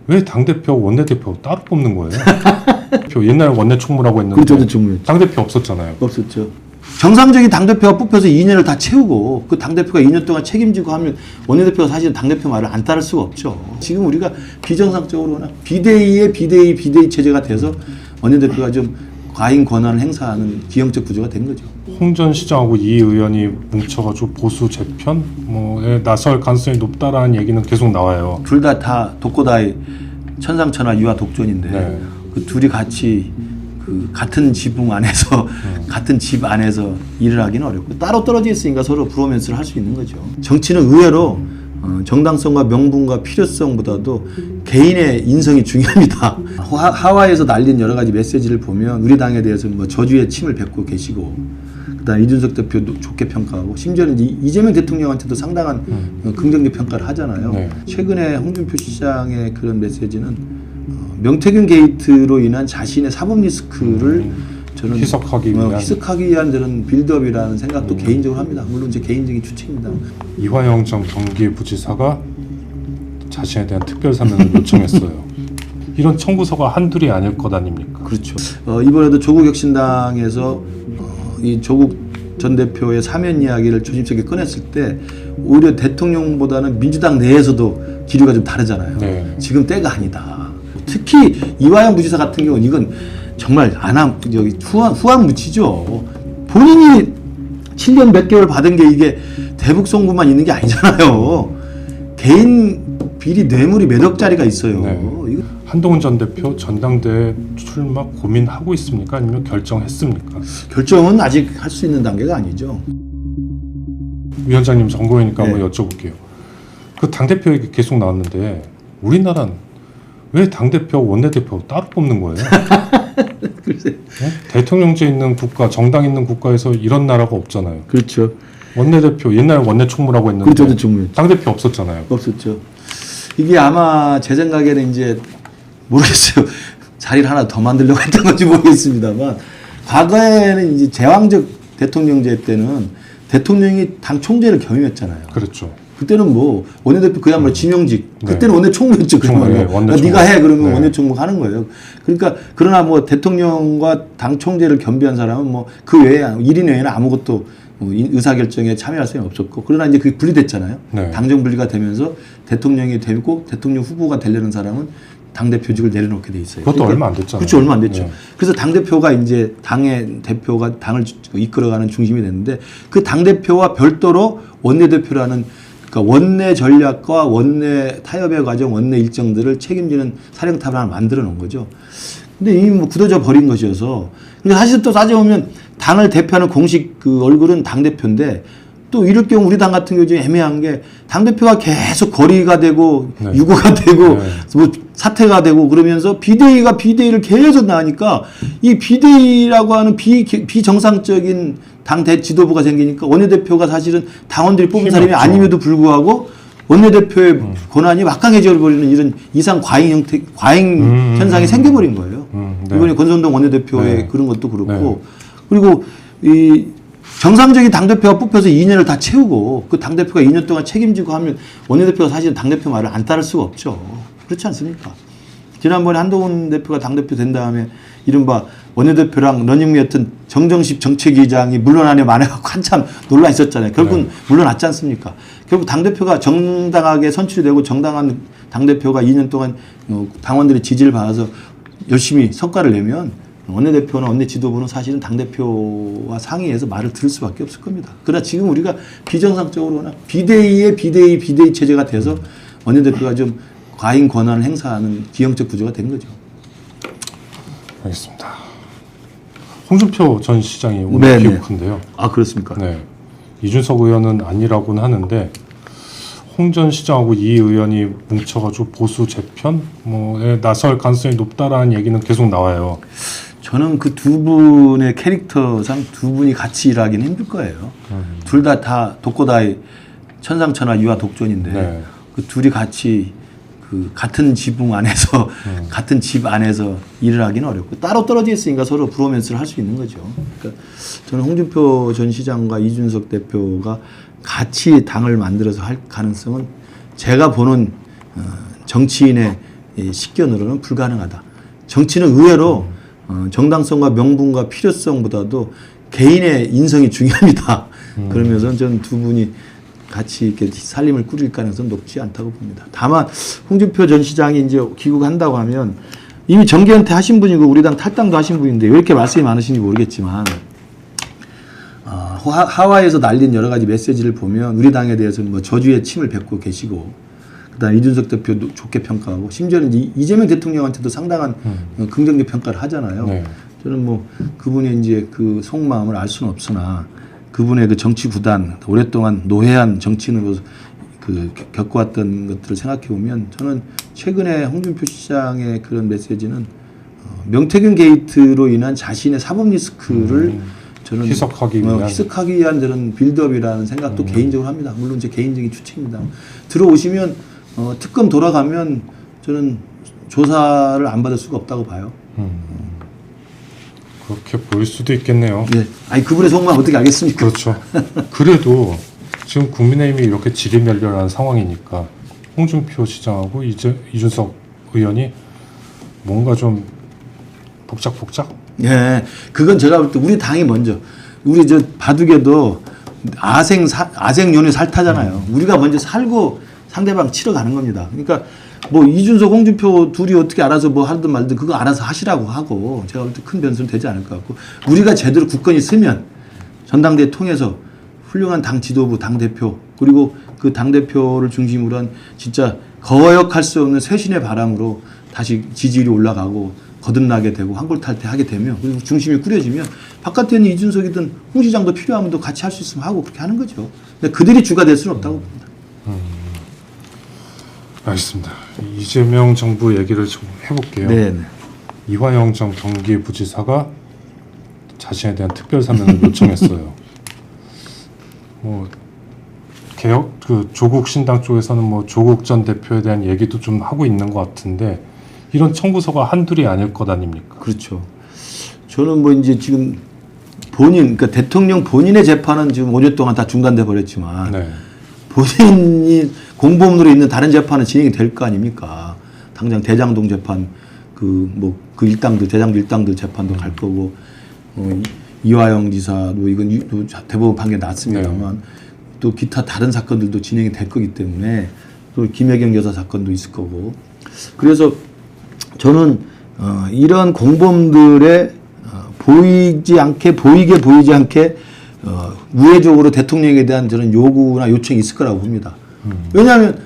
왜 당대표, 원내대표 따로 뽑는 거예요? 옛날 원내총무라고 했는데 그렇죠, 총무. 당대표 없었잖아요. 없었죠. 정상적인 당대표가 뽑혀서 2년을 다 채우고 그 당대표가 2년 동안 책임지고 하면 원내대표가 사실은 당대표 말을 안 따를 수가 없죠. 지금 우리가 비정상적으로나 비대위의 비대위 체제가 돼서 원내대표가 좀 과잉 권한을 행사하는 기형적 구조가 된 거죠. 홍 전 시장하고 이 의원이 뭉쳐가지고 보수 재편 뭐에 나설 가능성이 높다라는 얘기는 계속 나와요. 둘 다 독고다이 천상천하 유아 독존인데 네. 그 둘이 같이 그 같은 지붕 안에서 같은 집 안에서 일을 하기는 어렵고 따로 떨어져 있으니까 서로 브로맨스를 할 수 있는 거죠. 정치는 의외로 정당성과 명분과 필요성보다도 개인의 인성이 중요합니다. 하와이에서 날린 여러 가지 메시지를 보면 우리 당에 대해서 뭐 저주의 침을 뱉고 계시고, 그다음 이준석 대표도 좋게 평가하고, 심지어는 이재명 대통령한테도 상당한 긍정적 평가를 하잖아요. 네. 최근에 홍준표 시장의 그런 메시지는 명태균 게이트로 인한 자신의 사법 리스크를 저는 희석하기 위한 그런 빌드업이라는 생각도 개인적으로 합니다. 물론 제 개인적인 추측입니다. 이화영 전 경기부지사가 자신에 대한 특별 사면을 요청했어요. 이런 청구서가 한둘이 아닐 것 아닙니까? 그렇죠. 이번에도 조국혁신당에서 이 조국 전 대표의 사면 이야기를 조심스럽게 꺼냈을 때 오히려 대통령보다는 민주당 내에서도 기류가 좀 다르잖아요. 네. 지금 때가 아니다. 특히 이화영 부지사 같은 경우는 이건 정말 후한 무치죠. 본인이 7년 몇 개월 받은 게 이게 대북송부만 있는 게 아니잖아요. 개인 비리 뇌물이 몇 억짜리가 있어요. 네. 이거 한동훈 전 대표 전당대회 출마 고민하고 있습니까? 아니면 결정했습니까? 결정은 아직 할 수 있는 단계가 아니죠. 위원장님 선거이니까 네. 한번 여쭤볼게요. 그 당대표 얘기 계속 나왔는데 우리나라는 왜 당대표, 원내대표 따로 뽑는 거예요? 글쎄. 네? 대통령제 있는 국가, 정당 있는 국가에서 이런 나라가 없잖아요. 그렇죠. 원내대표, 옛날 원내총무라고 했는데 그렇죠, 총무. 당대표 없었잖아요. 없었죠. 이게 아마 제 생각에는 이제 모르겠어요. 자리를 하나 더 만들려고 했던 건지 모르겠습니다만, 과거에는 이제 제왕적 대통령제 때는 대통령이 당 총재를 겸임했잖아요. 그렇죠. 그때는 뭐 원내대표 그야말로 지명직, 네. 그때는 원내총무였죠. 그야말로. 네, 원내총무. 네가 해 그러면 네. 원내총무가 하는 거예요. 그러니까 그러나 뭐 대통령과 당 총재를 겸비한 사람은 뭐 그 외에 1인 외에는 아무것도 의사결정에 참여할 수는 없었고, 그러나 이제 그게 분리됐잖아요. 네. 당정 분리가 되면서 대통령이 되고 대통령 후보가 되려는 사람은 당대표직을 내려놓게 돼 있어요. 그것도 얼마 안 됐잖아요. 그렇죠. 얼마 안 됐죠. 네. 그래서 당대표가 이제 당의 대표가 당을 이끌어가는 중심이 됐는데, 그 당대표와 별도로 원내대표라는, 그러니까 원내 전략과 원내 타협의 과정, 원내 일정들을 책임지는 사령탑을 하나 만들어 놓은 거죠. 근데 이미 뭐 굳어져 버린 것이어서, 근데 사실 또 따져보면 당을 대표하는 공식 그 얼굴은 당대표인데, 또 이럴 경우 우리 당 같은 경우 좀 애매한 게 당대표가 계속 거리가 되고 네. 유고가 되고 네. 뭐 사퇴가 되고 그러면서 비대위가 비대위를 계속 나가니까 이 비대위라고 하는 비정상적인 당 지도부가 생기니까 원내대표가 사실은 당원들이 뽑은 사람이 없죠. 아님에도 불구하고 원내대표의 권한이 막강해져 버리는 이런 이상 과잉 현상이 생겨버린 거예요. 네. 이번에 권선동 원내대표의 네. 그런 것도 그렇고, 네. 그리고 이 정상적인 당대표가 뽑혀서 2년을 다 채우고 그 당대표가 2년 동안 책임지고 하면 원내대표가 사실은 당대표 말을 안 따를 수가 없죠. 그렇지 않습니까? 지난번에 한동훈 대표가 당대표 된 다음에 이른바 원내대표랑 러닝메이트 정정식 정책위장이 물러나네 만해갖고 한참 논란이 있었잖아요. 결국은 네. 물러났지 않습니까? 결국 당대표가 정당하게 선출이 되고 정당한 당대표가 2년 동안 당원들의 지지를 받아서 열심히 성과를 내면 원내대표나 원내 지도부는 사실은 당대표와 상의해서 말을 들을 수밖에 없을 겁니다. 그러나 지금 우리가 비정상적으로나 비대위의 비대위 체제가 돼서 원내대표가 좀 과잉 권한을 행사하는 기형적 구조가 된 거죠. 알겠습니다. 홍준표 전 시장이 오늘 귀국한데요. 아, 그렇습니까? 네. 이준석 의원은 아니라고는 하는데 홍 전 시장하고 이 의원이 뭉쳐가지고 보수 재편 뭐에 나설 가능성이 높다라는 얘기는 계속 나와요. 저는 그 두 분의 캐릭터상 두 분이 같이 일하기는 힘들 거예요. 둘 다 독고다이 천상천하 유아 독존인데 네. 그 둘이 같이 그 같은 지붕 안에서 같은 집 안에서 일을 하기는 어렵고 따로 떨어져 있으니까 서로 브로맨스를 할 수 있는 거죠. 그러니까 저는 홍준표 전 시장과 이준석 대표가 같이 당을 만들어서 할 가능성은 제가 보는 정치인의 이 식견으로는 불가능하다. 정치는 의외로 정당성과 명분과 필요성보다도 개인의 인성이 중요합니다. 그러면서 저는 두 분이 같이 이렇게 살림을 꾸릴 가능성은 높지 않다고 봅니다. 다만 홍준표 전 시장이 이제 귀국한다고 하면 이미 정계은퇴 하신 분이고 우리 당 탈당도 하신 분인데 왜 이렇게 말씀이 많으신지 모르겠지만 하와이에서 날린 여러 가지 메시지를 보면 우리 당에 대해서는 뭐 저주의 침을 뱉고 계시고 그다음 이준석 대표도 좋게 평가하고 심지어는 이재명 대통령한테도 상당한 긍정적 평가를 하잖아요. 네. 저는 뭐 그분의 이제 그 속마음을 알 수는 없으나 그분의 그 정치 구단 오랫동안 노회한 정치인으로 그 겪어왔던 것들을 생각해 보면 저는 최근에 홍준표 시장의 그런 메시지는 명태균 게이트로 인한 자신의 사법 리스크를 저는 희석하기 위한 희석하기 위한 저런 빌드업이라는 생각도 개인적으로 합니다. 물론 제 개인적인 추측입니다. 들어오시면 특검 돌아가면 저는 조사를 안 받을 수가 없다고 봐요. 그렇게 보일 수도 있겠네요. 네. 아니 그분의 속마음 어떻게 알겠습니까? 그렇죠. 그래도 지금 국민의힘이 이렇게 지리멸렬한 상황이니까 홍준표 시장하고 이준석 의원이 뭔가 좀 복작복작? 예, 그건 제가 볼 때 우리 당이 먼저 우리 저 바둑에도 아생연이 살타잖아요. 우리가 먼저 살고 상대방 치러 가는 겁니다. 그러니까 뭐 이준석, 홍준표 둘이 어떻게 알아서 뭐 하든 말든 그거 알아서 하시라고 하고 제가 볼 때 큰 변수는 되지 않을 것 같고 우리가 제대로 굳건히 쓰면 전당대회 통해서 훌륭한 당 지도부, 당 대표 그리고 그 당 대표를 중심으로 한 진짜 거역할 수 없는 쇄신의 바람으로 다시 지지율이 올라가고 거듭나게 되고 환골탈퇴하게 되면 그리고 중심이 꾸려지면 바깥에 있는 이준석이든 홍 시장도 필요하면 또 같이 할 수 있으면 하고 그렇게 하는 거죠. 근데 그들이 주가 될 수는 없다고 봅니다. 알겠습니다. 이재명 정부 얘기를 좀 해볼게요. 네. 이화영 전 경기부지사가 자신에 대한 특별 사면을 요청했어요. 뭐 개혁 그 조국 신당 쪽에서는 뭐 조국 전 대표에 대한 얘기도 좀 하고 있는 것 같은데 이런 청구서가 한둘이 아닐 것 아닙니까? 그렇죠. 저는 뭐 이제 지금 그러니까 대통령 본인의 재판은 지금 5년 동안 다 중단돼 버렸지만 네. 본인이 공범으로 있는 다른 재판은 진행이 될 거 아닙니까? 당장 대장동 재판 그 일당들 대장동 일당들 재판도 갈 거고 이화영 지사도 이건 대법원 판결 났습니다만 네. 또 기타 다른 사건들도 진행이 될 거기 때문에 또 김혜경 여사 사건도 있을 거고 그래서 저는 이런 공범들의 보이게 보이지 않게 우회적으로 대통령에 대한 저는 요구나 요청이 있을 거라고 봅니다. 왜냐하면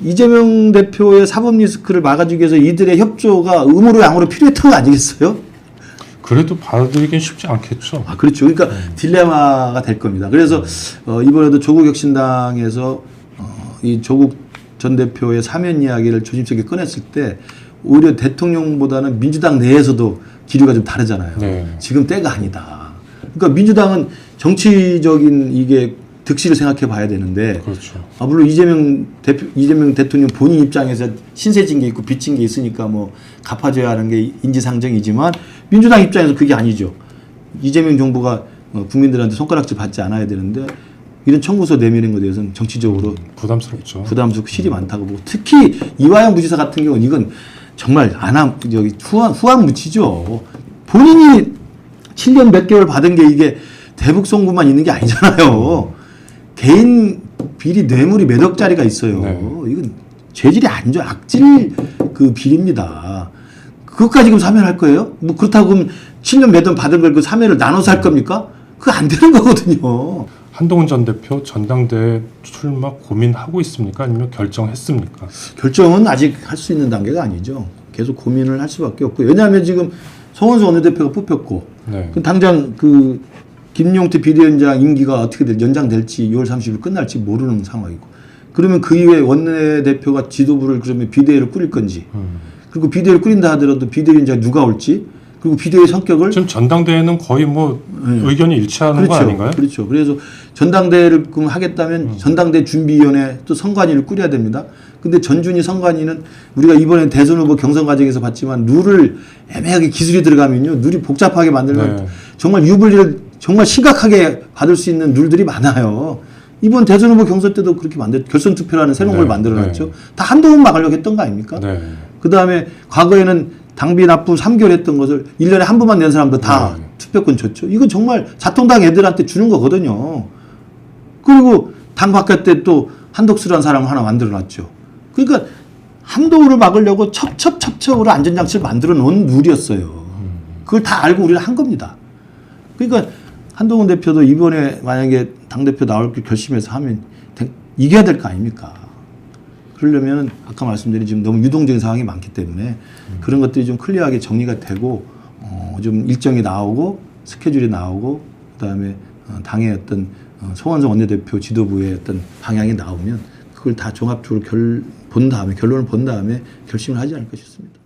이재명 대표의 사법 리스크를 막아주기 위해서 이들의 협조가 음으로 양으로 필요했던 거 아니겠어요? 그래도 받아들이긴 쉽지 않겠죠. 아, 그렇죠. 그러니까 딜레마가 될 겁니다. 그래서 이번에도 조국혁신당에서 이 조국 전 대표의 사면 이야기를 조심스럽게 꺼냈을 때 오히려 대통령보다는 민주당 내에서도 기류가 좀 다르잖아요. 네. 지금 때가 아니다. 그러니까 민주당은 정치적인 이게 득실을 생각해 봐야 되는데 그렇죠. 물론 이재명 대통령 본인 입장에서 신세진 게 있고 빚진 게 있으니까 뭐 갚아줘야 하는 게 인지상정이지만 민주당 입장에서 그게 아니죠. 이재명 정부가 국민들한테 손가락질 받지 않아야 되는데 이런 청구서 내미는 것에 대해서는 정치적으로 부담스럽죠. 부담스럽고 실이 많다고 보고 특히 이화영 부지사 같은 경우는 이건 정말 후한 무치죠. 본인이 7년 몇 개월 받은 게 이게 대북 송구만 있는 게 아니잖아요. 개인 비리 뇌물이 몇 억짜리가 있어요. 네. 이건 죄질이 안 좋아. 악질 그 비리입니다. 그것까지 지금 사면할 거예요? 뭐 그렇다고 그러면 7년 몇 원 받은 걸 그 사면을 나눠서 할 겁니까? 그거 안 되는 거거든요. 한동훈 전 대표 전당대회 출마 고민하고 있습니까? 아니면 결정했습니까? 결정은 아직 할 수 있는 단계가 아니죠. 계속 고민을 할 수밖에 없고 왜냐하면 지금 성원수 원내대표가 뽑혔고 네. 그럼 당장 그 김용태 비대위원장 임기가 어떻게 연장될지 6월 30일 끝날지 모르는 상황이고 그러면 그 이후에 원내대표가 지도부를 그러면 비대위를 꾸릴 건지 그리고 비대위를 꾸린다 하더라도 비대위원장 누가 올지 그리고 비대위 성격을 지금 전당대회는 거의 뭐 의견이 일치하는 그렇죠. 거 아닌가요? 그렇죠. 그래서 전당대회를 그럼 하겠다면 전당대 준비위원회 또 선관위를 꾸려야 됩니다. 근데 전준희 선관위는 우리가 이번에 대선 후보 경선 과정에서 봤지만 룰을 애매하게 기술이 들어가면요. 룰이 복잡하게 만들면 네. 정말 유불리를 정말 심각하게 받을 수 있는 룰들이 많아요. 이번 대선 후보 경선 때도 그렇게 결선 투표라는 새로운 네. 걸 만들어놨죠. 네. 다 한동훈 막으려고 했던 거 아닙니까? 네. 그 다음에 과거에는 당비 납부 3개월 했던 것을 1년에 한 번만 낸 사람도 다 투표권 줬죠. 이거 정말 자통당 애들한테 주는 거거든요. 그리고 당 바뀔 때 또 한덕수라는 사람을 하나 만들어 놨죠. 그러니까 한동훈을 막으려고 첩첩으로 안전장치를 만들어 놓은 룰이었어요. 그걸 다 알고 우리는 한 겁니다. 그러니까 한동훈 대표도 이번에 만약에 당대표 나올 걸 결심해서 하면 이겨야 될 거 아닙니까? 그러려면 아까 말씀드린 지금 너무 유동적인 상황이 많기 때문에 그런 것들이 좀 클리어하게 정리가 되고 좀 일정이 나오고 스케줄이 나오고 그다음에 당의 어떤 송환성 원내대표 지도부의 어떤 방향이 나오면 그걸 다 종합적으로 결론을 본 다음에 결심을 하지 않을까 싶습니다.